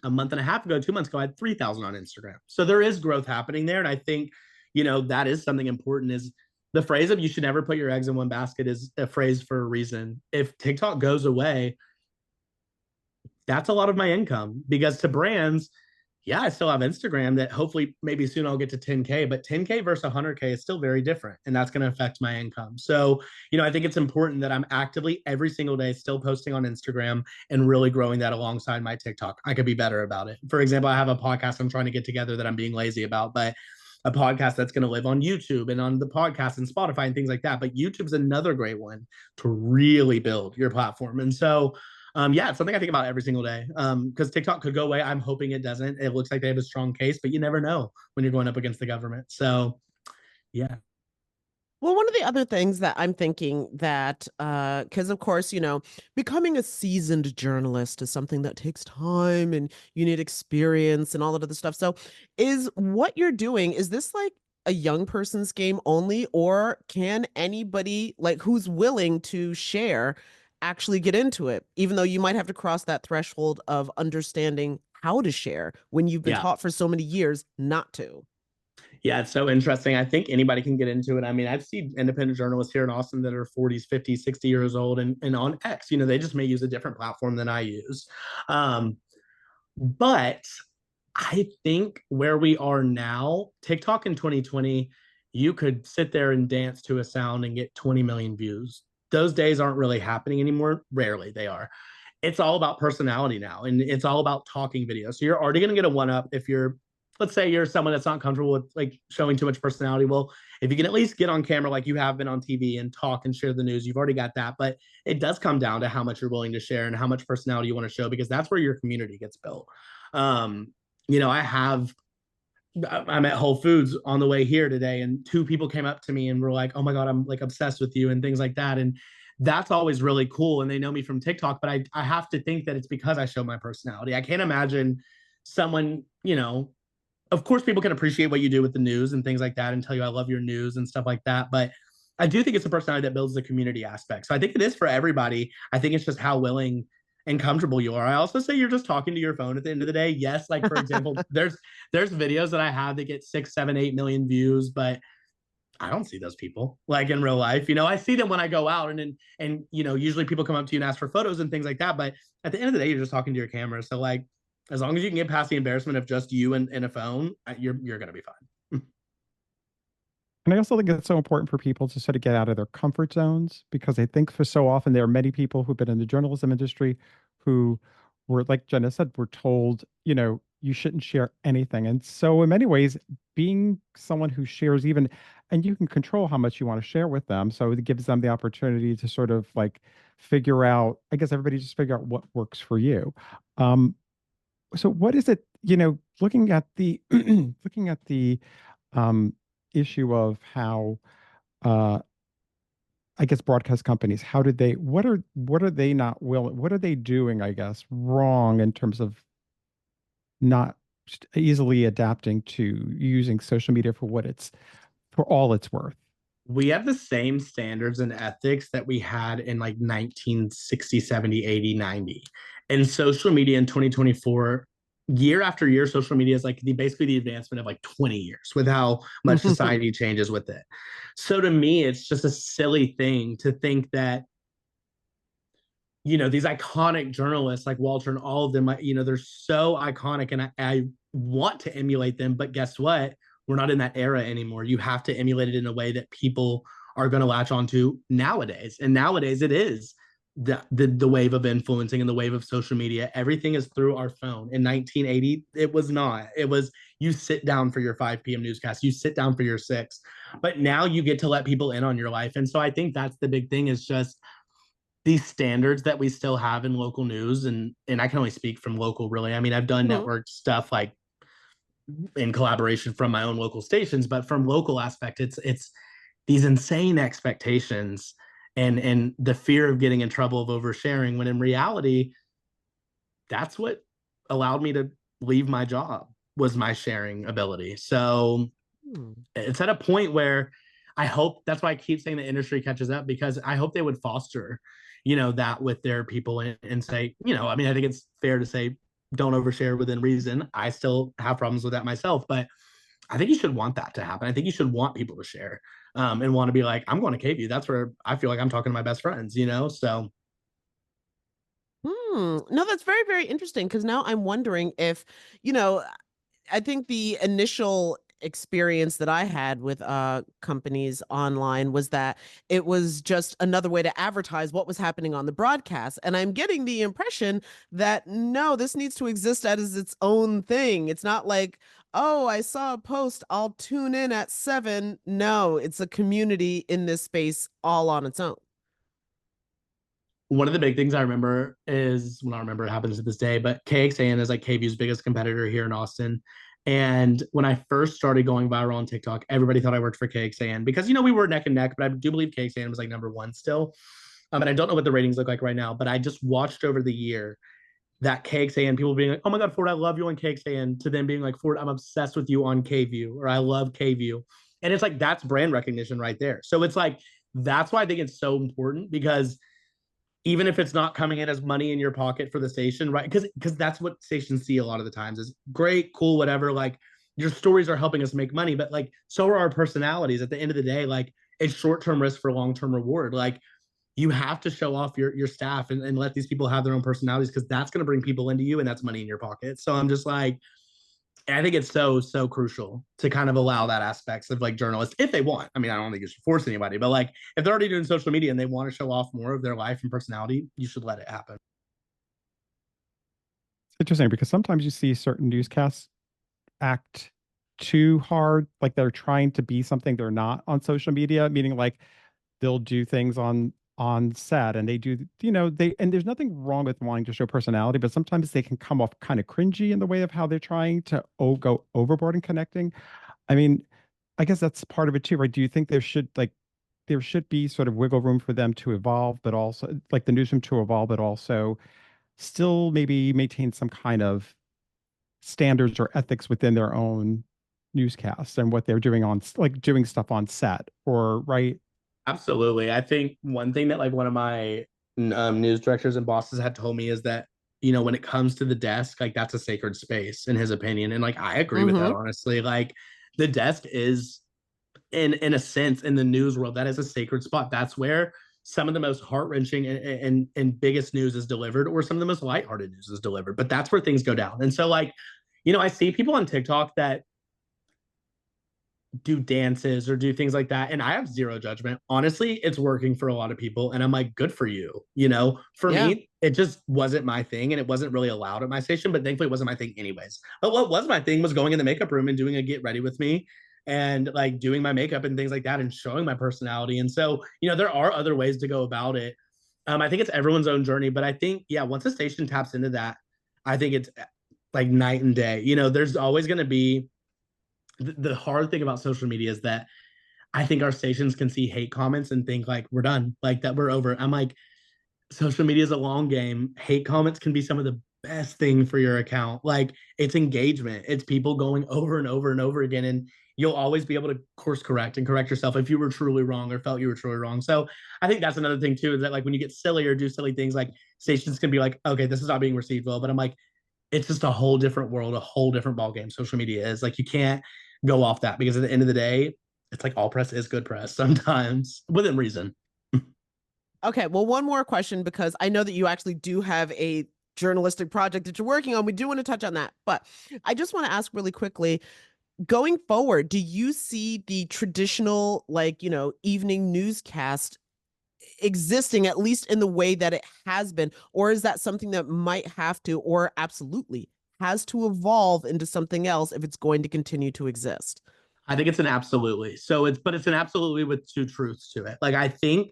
a month and a half ago, 2 months ago, I had 3,000 on Instagram. So there is growth happening there. And I think, that is something important is the phrase of you should never put your eggs in one basket is a phrase for a reason. If TikTok goes away, that's a lot of my income because to brands, yeah, I still have Instagram that hopefully maybe soon I'll get to 10K, but 10K versus 100K is still very different. And that's going to affect my income. So, I think it's important that I'm actively every single day still posting on Instagram and really growing that alongside my TikTok. I could be better about it. For example, I have a podcast I'm trying to get together that I'm being lazy about, but a podcast that's going to live on YouTube and on the podcast and Spotify and things like that. But YouTube's another great one to really build your platform. And so, yeah, it's something I think about every single day. Because TikTok could go away. I'm hoping it doesn't. It looks like they have a strong case, but you never know when you're going up against the government. So, yeah. Well, one of the other things that I'm thinking that, because of course, becoming a seasoned journalist is something that takes time and you need experience and all that other stuff. So, is what you're doing, is this like a young person's game only, or can anybody like who's willing to share actually get into it, even though you might have to cross that threshold of understanding how to share when you've been Yeah. taught for so many years not to? Yeah, it's so interesting. I think anybody can get into it. I mean, I've seen independent journalists here in Austin that are 40s, 50s, 60 years old and on X, they just may use a different platform than I use. But I think where we are now, TikTok in 2020, you could sit there and dance to a sound and get 20 million views. Those days aren't really happening anymore. Rarely they are. It's all about personality now, and it's all about talking video. So you're already going to get a one up if you're, let's say you're someone that's not comfortable with like showing too much personality. Well, if you can at least get on camera like you have been on TV and talk and share the news, you've already got that. But it does come down to how much you're willing to share and how much personality you want to show, because that's where your community gets built. Um, I'm at Whole Foods on the way here today, and two people came up to me and were like, "Oh my God, I'm like obsessed with you," and things like that. And that's always really cool. And they know me from TikTok, but I have to think that it's because I show my personality. I can't imagine someone, of course, people can appreciate what you do with the news and things like that and tell you I love your news and stuff like that. But I do think it's a personality that builds the community aspect. So I think it is for everybody. I think it's just how willing and comfortable you are. I also say you're just talking to your phone at the end of the day. Yes, like for example, there's videos that I have that get 6, 7, 8 million views, but I don't see those people like in real life. I see them when I go out and usually people come up to you and ask for photos and things like that. But at the end of the day, you're just talking to your camera. So like, as long as you can get past the embarrassment of just you and a phone, you're gonna be fine. And I also think it's so important for people to sort of get out of their comfort zones, because I think for so often there are many people who've been in the journalism industry who were, like Jenna said, were told, you shouldn't share anything. And so in many ways, being someone who shares even, and you can control how much you want to share with them. So it gives them the opportunity to sort of like figure out, I guess everybody just figure out what works for you. So what is it, looking at the looking at the um issue of how I guess broadcast companies, how did they what are they not willing, what are they doing, I guess, wrong in terms of not easily adapting to using social media for what it's for all it's worth? We have the same standards and ethics that we had in like 1960, 70, 80, 90. And social media in 2024, year after year, social media is like basically the advancement of like 20 years with how much society changes with it. So to me, it's just a silly thing to think that, these iconic journalists like Walter and all of them, they're so iconic, and I want to emulate them. But guess what? We're not in that era anymore. You have to emulate it in a way that people are going to latch onto nowadays. And nowadays it is the wave of influencing and the wave of social media. Everything is through our phone. In 1980, it was not. It was you sit down for your 5 p.m. newscast, you sit down for your 6. But now you get to let people in on your life. And so I think that's the big thing, is just these standards that we still have in local news. And I can only speak from local, really. I mean, I've done network stuff like in collaboration from my own local stations, but from local aspect, it's these insane expectations and the fear of getting in trouble of oversharing, when in reality, that's what allowed me to leave my job, was my sharing ability. So it's at a point where I hope, that's why I keep saying the industry catches up, because I hope they would foster, that with their people and say, I mean, I think it's fair to say don't overshare within reason. I still have problems with that myself, but I think you should want that to happen. I think you should want people to share and want to be like, I'm going to Kotb. That's where I feel like I'm talking to my best friends, So. No, that's very, very interesting, because now I'm wondering if, I think the initial experience that I had with companies online was that it was just another way to advertise what was happening on the broadcast. And I'm getting the impression that no, this needs to exist as its own thing. It's not like, oh, I saw a post, I'll tune in at 7. No, it's a community in this space all on its own. One of the big things I remember is, well, I remember it happens to this day, but KXAN is like KVU's biggest competitor here in Austin. And when I first started going viral on TikTok, everybody thought I worked for KXAN because, we were neck and neck, but I do believe KXAN was like number one still. And I don't know what the ratings look like right now, but I just watched over the year that KXAN, people being like, oh my God, Ford, I love you on KXAN, to them being like, Ford, I'm obsessed with you on KVU, or I love KVU. And it's like, that's brand recognition right there. So it's like, that's why I think it's so important, because even if it's not coming in as money in your pocket for the station, right? Because that's what stations see a lot of the times is great, cool, whatever. Like your stories are helping us make money, but like so are our personalities. At the end of the day, like it's short-term risk for long-term reward. Like you have to show off your staff and let these people have their own personalities, because that's going to bring people into you and that's money in your pocket. So I'm just like, I think it's so crucial to kind of allow that aspects of like journalists if they want. I mean, I don't think you should force anybody, but like if they're already doing social media and they want to show off more of their life and personality, you should let it happen. It's interesting because sometimes you see certain newscasts act too hard, like they're trying to be something they're not on social media, meaning like they'll do things on set and they do, they, and there's nothing wrong with wanting to show personality, but sometimes they can come off kind of cringy in the way of how they're trying to go overboard and connecting. I mean, I guess that's part of it too, right? Do you think there should be sort of wiggle room for them to evolve, but also like the newsroom to evolve, but also still maybe maintain some kind of standards or ethics within their own newscasts and what they're doing on like doing stuff on set, or right? Absolutely. I think one thing that like one of my news directors and bosses had told me is that, when it comes to the desk, like that's a sacred space in his opinion. And like, I agree with that, honestly. Like the desk is in a sense in the news world, that is a sacred spot. That's where some of the most heart-wrenching and biggest news is delivered, or some of the most lighthearted news is delivered. But that's where things go down. And so like, I see people on TikTok that do dances or do things like that, and I have zero judgment. Honestly, it's working for a lot of people, and I'm like, good for you. For me, it just wasn't my thing, and it wasn't really allowed at my station, but thankfully it wasn't my thing anyways. But what was my thing was going in the makeup room and doing a get ready with me, and like doing my makeup and things like that, and showing my personality. And so there are other ways to go about it. I think it's everyone's own journey, but I think once a station taps into that, I think it's like night and day. There's always going to be the hard thing about social media is that I think our stations can see hate comments and think like we're done, like that we're over. I'm like, social media is a long game. Hate comments can be some of the best thing for your account. Like it's engagement. It's people going over and over and over again. And you'll always be able to course correct and correct yourself if you were truly wrong or felt you were truly wrong. So I think that's another thing too, is that like when you get silly or do silly things, like stations can be like, okay, this is not being received well. But I'm like, it's just a whole different world, a whole different ballgame. Social media is like, you can't go off that, because at the end of the day, it's like all press is good press sometimes within reason. Okay, well, one more question, because I know that you actually do have a journalistic project that you're working on. We do want to touch on that, but I just want to ask really quickly, going forward, do you see the traditional, like, evening newscast existing, at least in the way that it has been? Or is that something that might have to, or absolutely has to evolve into something else if it's going to continue to exist? I think it's an absolutely. But it's an absolutely with two truths to it. Like, I think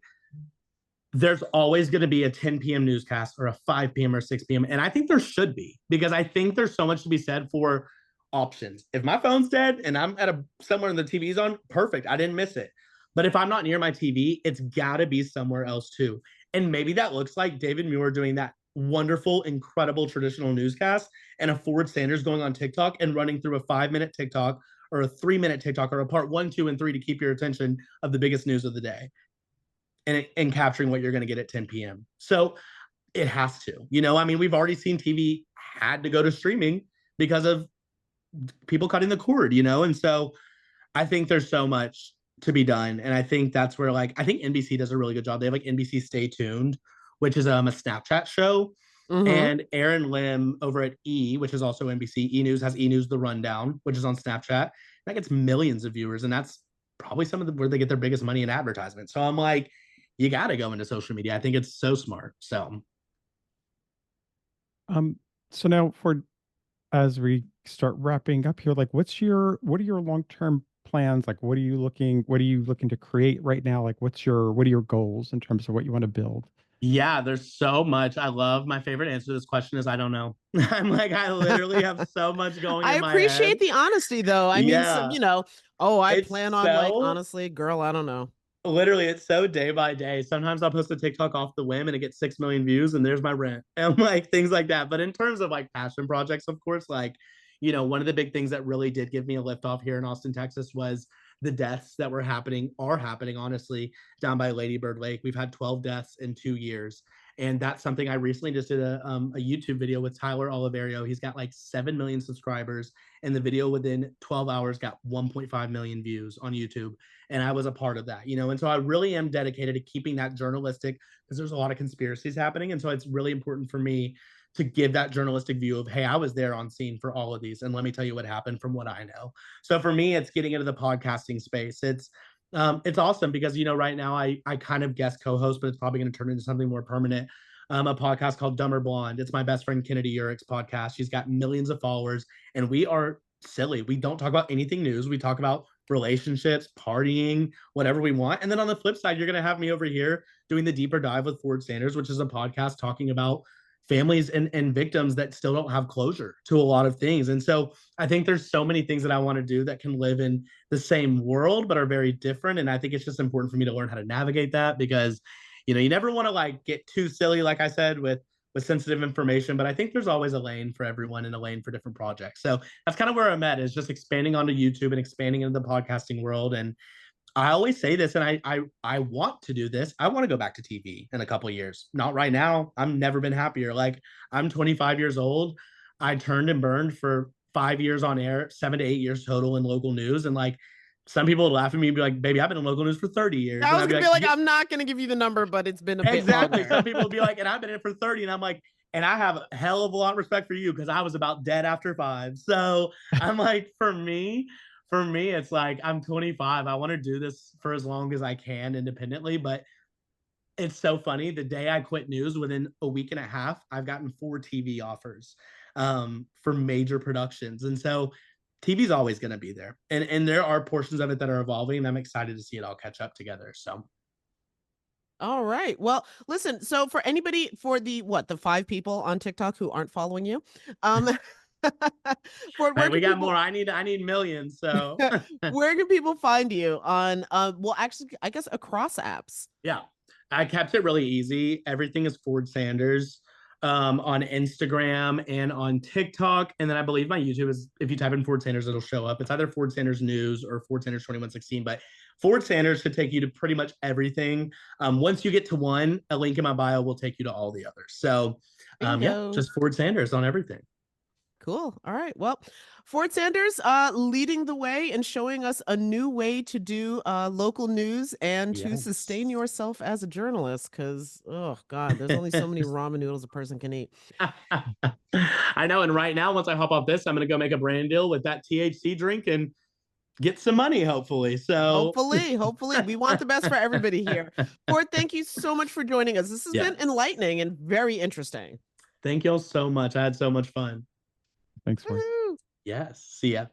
there's always going to be a 10 p.m. newscast or a 5 p.m. or 6 p.m. And I think there should be, because I think there's so much to be said for options. If my phone's dead and I'm at somewhere and the TV's on, perfect, I didn't miss it. But if I'm not near my TV, it's got to be somewhere else too. And maybe that looks like David Muir doing that wonderful, incredible traditional newscast, and a Ford Sanders going on TikTok and running through a 5-minute TikTok or a 3-minute TikTok or a part 1, 2, and 3 to keep your attention of the biggest news of the day, and capturing what you're going to get at 10 p.m. So it has to. I mean, we've already seen TV had to go to streaming because of people cutting the cord, and so I think there's so much to be done. And I think that's where, like, I think NBC does a really good job. They have like NBC Stay Tuned, which is a Snapchat show. And Aaron Lim over at which is also NBC, News has News The Rundown, which is on Snapchat. That gets millions of viewers, and that's probably some of where they get their biggest money in advertisement. So I'm like, you got to go into social media. I think it's so smart. So, so now as we start wrapping up here, like, what are your long-term plans? Like, what are you looking to create right now? Like, what are your goals in terms of what you want to build? Yeah, there's so much. I love my favorite answer to this question is I don't know. I'm like, I literally have so much going I in my head. appreciate the honesty though. I mean, I plan on like, honestly, girl, I don't know. Literally, it's so day by day. Sometimes I'll post a TikTok off the whim and it gets 6 million views and there's my rent and like things like that. But in terms of like passion projects, of course, like, one of the big things that really did give me a lift off here in Austin, Texas was the deaths that are happening, honestly, down by Lady Bird Lake. We've had 12 deaths in 2 years. And that's something I recently just did a YouTube video with Tyler Oliverio. He's got like 7 million subscribers, and the video within 12 hours got 1.5 million views on YouTube. And I was a part of that, And so I really am dedicated to keeping that journalistic, because there's a lot of conspiracies happening. And so it's really important for me to give that journalistic view of, hey, I was there on scene for all of these, and let me tell you what happened from what I know. So for me, it's getting into the podcasting space. It's awesome because right now I kind of guest co-host, but it's probably going to turn into something more permanent. A podcast called Dumb or Blonde. It's my best friend Kennedy Urick's podcast. She's got millions of followers, and we are silly. We don't talk about anything news. We talk about relationships, partying, whatever we want. And then on the flip side, you're going to have me over here doing the Deeper Dive with Ford Sanders, which is a podcast talking about families and victims that still don't have closure to a lot of things. And so I think there's so many things that I want to do that can live in the same world, but are very different. And I think it's just important for me to learn how to navigate that because, you never want to like get too silly, like I said, with sensitive information, but I think there's always a lane for everyone and a lane for different projects. So that's kind of where I'm at, is just expanding onto YouTube and expanding into the podcasting world. And I always say this, and I want to do this. I want to go back to TV in a couple of years. Not right now. I've never been happier. Like, I'm 25 years old. I turned and burned for 5 years on air, 7 to 8 years total in local news. And like, some people would laugh at me and be like, baby, I've been in local news for 30 years. I was going to be like, I'm not going to give you the number, but it's been a bit exactly. longer. Some people would be like, and I've been in for 30. And I'm like, and I have a hell of a lot of respect for you because I was about dead after 5. So I'm like, for me, it's like, I'm 25. I want to do this for as long as I can independently. But it's so funny. The day I quit news, within a week and a half, I've gotten 4 TV offers for major productions. And so TV's always going to be there. And there are portions of it that are evolving. And I'm excited to see it all catch up together. So. All right. Well, listen, so for anybody, for the 5 people on TikTok who aren't following you, we got more. I need millions. So where can people find you on actually, I guess across apps? Yeah, I kept it really easy. Everything is Ford Sanders on Instagram and on TikTok. And then I believe my YouTube is, if you type in Ford Sanders, it'll show up. It's either Ford Sanders News or Ford Sanders 2116, but Ford Sanders should take you to pretty much everything. Once you get to one, a link in my bio will take you to all the others. So just Ford Sanders on everything. Cool. All right. Well, Ford Sanders leading the way and showing us a new way to do local news and to sustain yourself as a journalist. Because, oh, God, there's only so many ramen noodles a person can eat. I know. And right now, once I hop off this, I'm going to go make a brand deal with that THC drink and get some money, hopefully. So hopefully. We want the best for everybody here. Ford, thank you so much for joining us. This has been enlightening and very interesting. Thank y'all so much. I had so much fun. Thanks, Ford. Yes. See ya.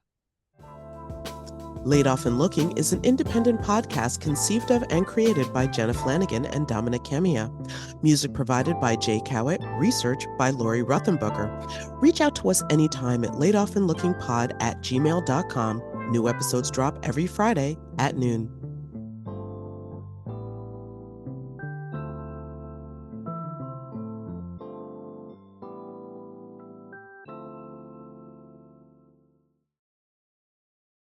Laid Off and Looking is an independent podcast conceived of and created by Jenna Flanagan and Domenic and Jenna. Music provided by Jay Cowett. Research by Lori Ruthenbucker. Reach out to us anytime at laidofandlookingpod@gmail.com. New episodes drop every Friday at noon.